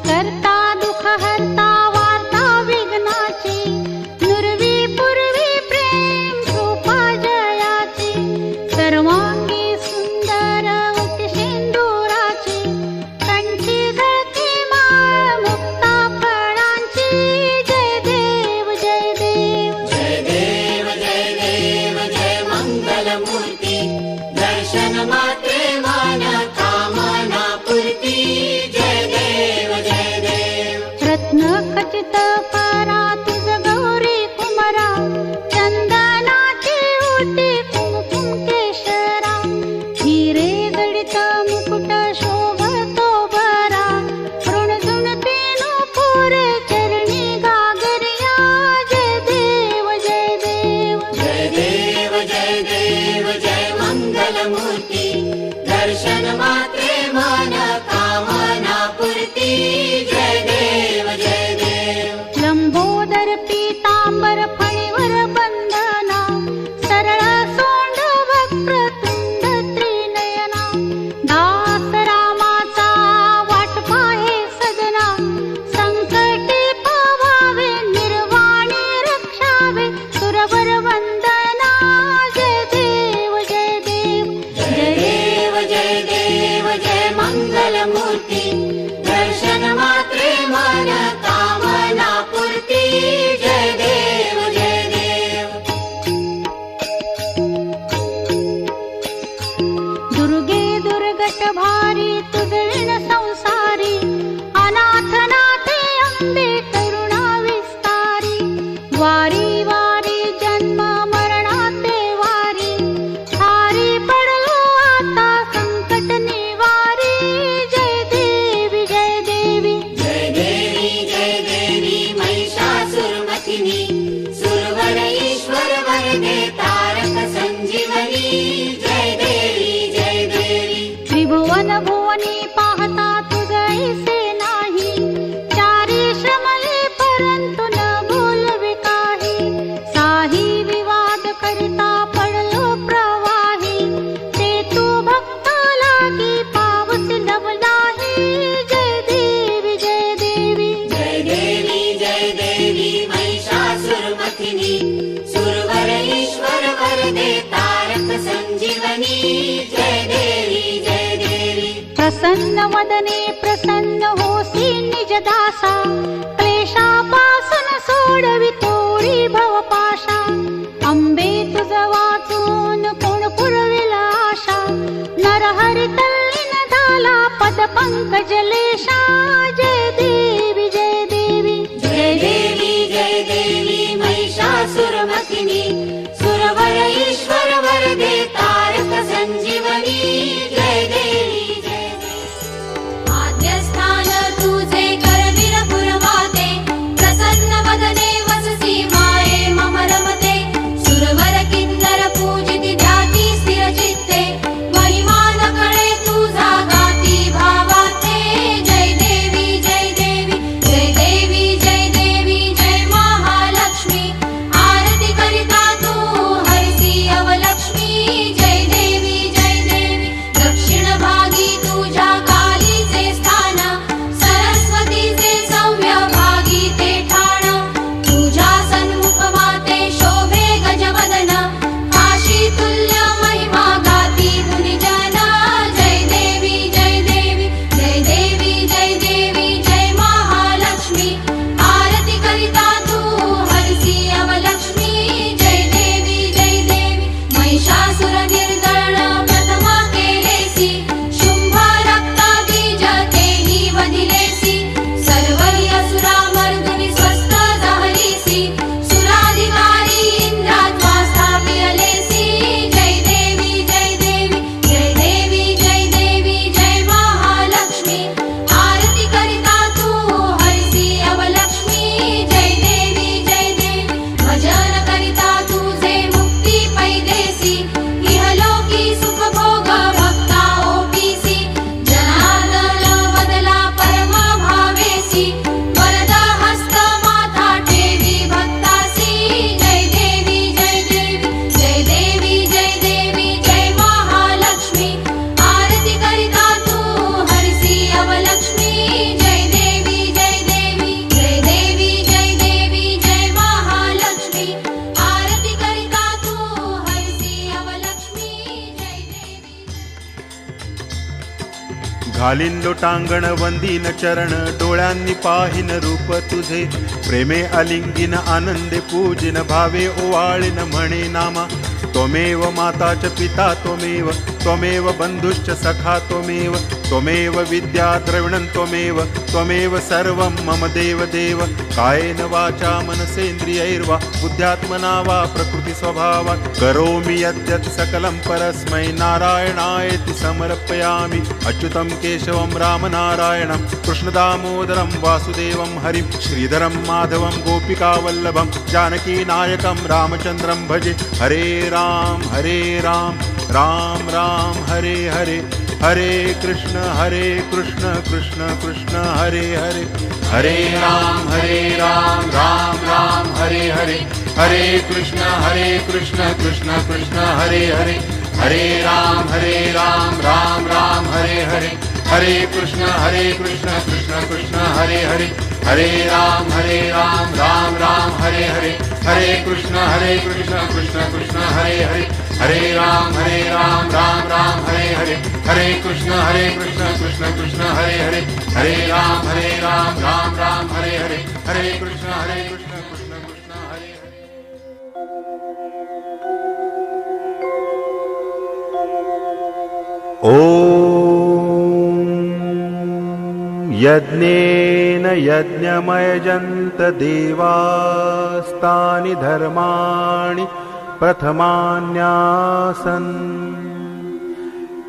करता दुःख हरता वार्ता विघ्नाची नुरवी पूर्वी प्रेम कृपा जयाची सर्वांगी सुंदर होती सिंदुराची कंठी झळके माळ मुक्ता फळांची जय देव जय देव जय देव जय देव जय मंगलमूर्ती दर्शन मात्रे मान कामना पूर्ती जय देव जय देव रत्न खचित परा तुझ गौरी कुमरा चंदनाची ओटी कुमकुम केशरा हिरे जडित मुकुट शोभतो बरा ऋणझुणती नूपुर चरणी गागरिया जय देव जय देव जय देव जय देव जय मंगलमूर्ती दर्शन मात्रे मान कामना पूर्ती जय देव जय देव लंबोदर पीतांबर फणीवर बंधना सरळ सोंड वक्रतुंड त्रिनयना दास रामाचा वाट पाहे सदना संकटी पावावे निर्वाणी रक्षावे सुरवर वंदना जय देव जय देव जय देव जय देव जय मंगलमूर्ती दर्शन मात्रे मान कामना पूर्ती जय देव जय देव दुर्गे दुर्गट भारी तुझिण संसारी अनाथ नाथे अंबे करुणा विस्तारी वारी वारी जन्म मरणाचे वारी हारी पडलो आता संकट निवारी जय देवी जय देवी जय देवी महिषासुरमथिनी सुरवर ईश्वर वरदे तारक संजीवनी जय देवी त्रिभुवन भुवनी पाहता तुझैसे नाही चारी श्रमले परंतु न बोलवे काही साही विवाद करता पडलो प्रवाही ते तू भक्ता लागी पावस लवलाही जय देवी जय देवी जय देवी महिषासुरमथिनी सुरवर ईश्वर वरदे तारक संजीवनी जय देवी प्रसन्न वदने प्रसन्न होसी निज दासा क्लेशापासून सोडवी तोरी भवपाशा अंबे तुझ वाचून कोण पुरविल आशा नरहरी तल्लीन झाला पद पंकज लेशा जय देवी जय देवी जय देवी महिषासुरमथिनी सुरवर ईश्वर वरदे तारक संजीवनी जय देवी आद्यस्थान तुझे करवीर पुरवाते प्रसन्न वदने वससी माये मम रमते सुरवर किन्नर पूजिति ध्याती स्थिर चित्ते महिमा न कळे तुझा गाती भावाते जय घालीन लोटांगण वंदीन चरण डोळ्यांनी पाहिन रूप तुझे प्रेमे अलिंगिन आनंदे पूजिन भावे ओवाळीन म्हणे नामा त्वमेव माता च पिता त्वमेव त्वमेव बंधुश्च सखा त्वमेव त्वमेव विद्या द्रविणं त्वमेव त्वमेव सर्वं मम देव देव कायेन वाचा मनसेन्द्रियैर्वा बुद्ध्यात्मना वा प्रकृति स्वभावात् करोमि यद्यत् सकलं परस्मै नारायणायेति समर्पयामि अच्युतं केशवं रामनारायणं कृष्णदामोदरं वासुदेवं हरिं श्रीधरं माधवं गोपिकावल्लभं जानकीनायकं रामचन्द्रं भजे हरे राम राम राम हरे हरे हरे कृष्ण कृष्ण कृष्ण हरे हरे हरे राम राम राम हरे हरे हरे कृष्ण कृष्ण कृष्ण हरे हरे हरे राम राम राम हरे हरे हरे कृष्ण कृष्ण कृष्ण हरे हरे हरे राम राम राम हरे हरे हरे कृष्ण कृष्ण कृष्ण हरे हरे हरे राम राम राम हरे हरे हरे कृष्ण कृष्ण कृष्ण हरे हरे हरे राम राम राम हरे हरे हरे कृष्ण कृष्ण कृष्ण हरे हरे ओम यज्ञेन यज्ञमयजन्त देवास्तानि धर्माणि प्रथमान्यासन्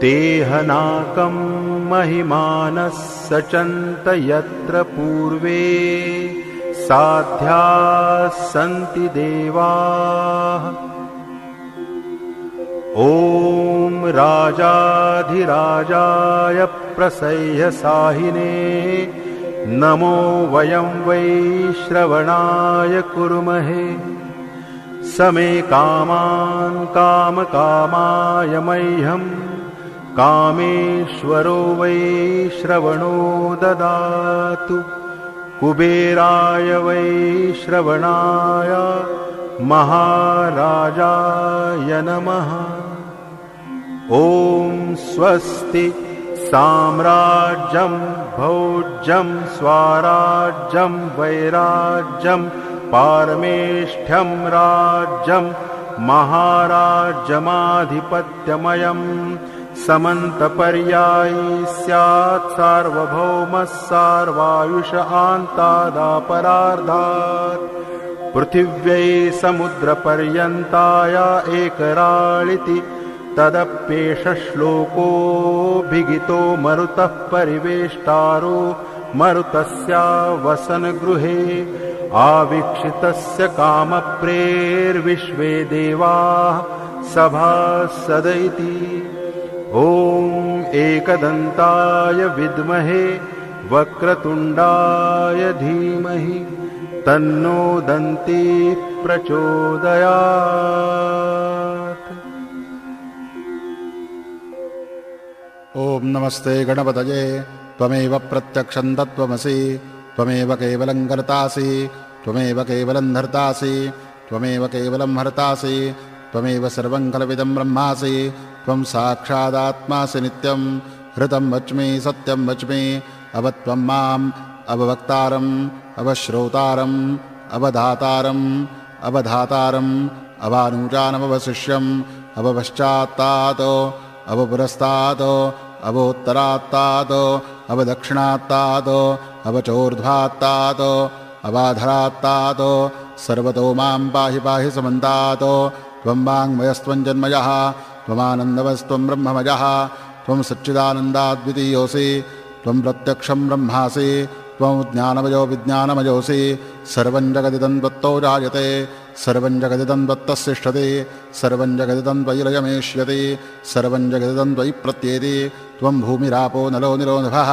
तेहनाकं महिमानः सचन्त यत्र पूर्वे साध्याः सन्ति देवाः ॐ राजाधिराजाय प्रसह्यसाहिने नमो वयं वै श्रवणाय कुर्महे समे कामान् कामकामाय मह्यं कामेश्वरो वै श्रवणो ददातु कुबेराय वै श्रवणाय महाराजाय नमः ॐ स्वस्ति साम्राज्यं भोज्यं स्वराज्यं वैराज्यं पारमेष्ठ्यं राज्यं महाराज्यमाधिपत्यमयं समन्तपर्यायी स्यात् सार्वभौमः सार्वायुष आन्तादापरार्धात् पृथिव्यै समुद्रपर्यन्ताय एकराळिति तदप्येष श्लोकोऽभिगितो मरुतः परिवेष्टारो मरुतस्य वसनगृहे आवीक्षितस्य कामप्रेर्विश्वे देवाः सभासद इति ॐ एकदन्ताय विद्महे वक्रतुण्डाय धीमहि तन्नो दन्ती प्रचोदयात्। ओम नमस्ते गणपतये त्वमेव प्रत्यक्षं तत्त्वमसि त्वमेव केवलं कर्तासि त्वमेव केवलं धर्तासि त्वमेव केवलं हर्तासि त्वमेव सर्वं कल्पितं ब्रह्मासि त्वं साक्षादात्मासि नित्यं हृतं वच्मि सत्यं वच्मि अवत्वं माम् अववक्तारम् अवश्रोतारम् अवधातारम् अवधातारम् अवानुजानमवशिष्यम् अवपश्चात्तात् अवपुरस्तात् अवोत्तरात्तात् अवदक्षिणात्तात् अवचोर्ध्वात्तात् अवाधरात्तात् सर्वतो मां पाहि पाहि समन्तात् त्वं वाङ्मयस्त्वं जन्मयः त्वमानन्दमस्त्वं ब्रह्ममयः त्वं सच्चिदानन्दाद्वितीयोऽसि त्वं प्रत्यक्षं ब्रह्मासि त्वं ज्ञानमयो विज्ञानमयोऽसि सर्वं जगदिदं त्वत्तो जायते सर्वं जगदिदं त्वत्तस्तिष्ठति सर्वं जगदिदं त्वयि लयमेष्यति सर्वं जगदिदं त्वयि प्रत्येति त्वं भूमिरापो नलो निलो नभः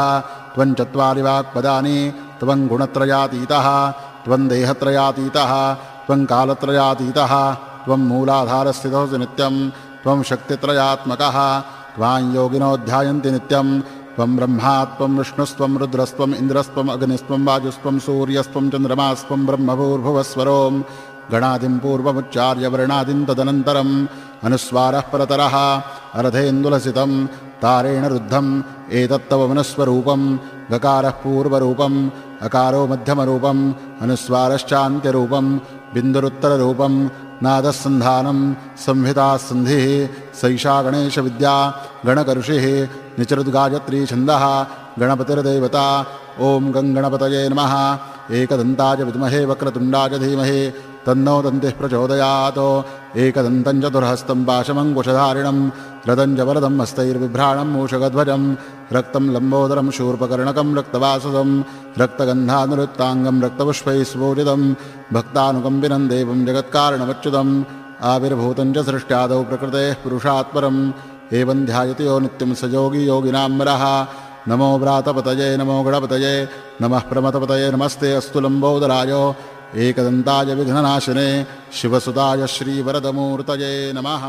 त्वं चत्वारि वाक्पदानि त्वं गुणत्रयातीतः त्वं देहत्रयातीतः त्वं कालत्रयातीतः त्वं मूलाधारस्थितोऽसि नित्यं त्वं शक्तित्रयात्मकः त्वां योगिनो ध्यायन्ति नित्यं त्वं ब्रह्मा त्वं विष्णुस्त्वं रुद्रस्त्वम् इन्द्रस्त्वम् अग्निस्त्वं वायुस्त्वं सूर्यस्त्वं चन्द्रमास्त्वं ब्रह्मभूर्भुवस्वरों गणादिं पूर्वमुच्चार्य वर्णादिं तदनन्तरम् अनुस्वारः परतरः अर्धेन्दुलसितं तारेण रुद्धम् एतत्तव मनस्वरूपं गकारः पूर्वरूपम् अकारो मध्यमरूपम् अनुस्वारश्चान्त्यरूपं बिन्दुरुत्तररूपं नादस्सन्धानं संहितासन्धिः सैषा गणेशविद्या गणकऋषिः निचरुद्गायत्री छन्दः गणपतिर्देवता ॐ गङ्गणपतये नमः एकदन्ताय विद्महे वक्रतुण्डाय धीमहि तन्नो दन्तिः प्रचोदयात् एकदन्तं चतुर्हस्तं पाशमङ्कुशधारिणं रदं च वरदं हस्तैर्बिभ्राणं मूषकध्वजं रक्तं लम्बोदरं शूर्पकर्णकं रक्तवाससं रक्तगन्धानुरुक्ताङ्गं रक्तपुष्पैः सुपूजितं भक्तानुकम्पिनं देवं जगत्कारणमच्युतम् आविर्भूतं च सृष्ट्यादौ प्रकृतेः पुरुषात् परम् एवं ध्यायति यो नित्यं स योगी योगिनां वरः नमो व्रातपतये नमो गणपतये नमः प्रमथपतये नमस्ते अस्तु लम्बोदराय एकदन्ताय विघ्ननाशिने शिवसुताय श्रीवरदमूर्तये नमः।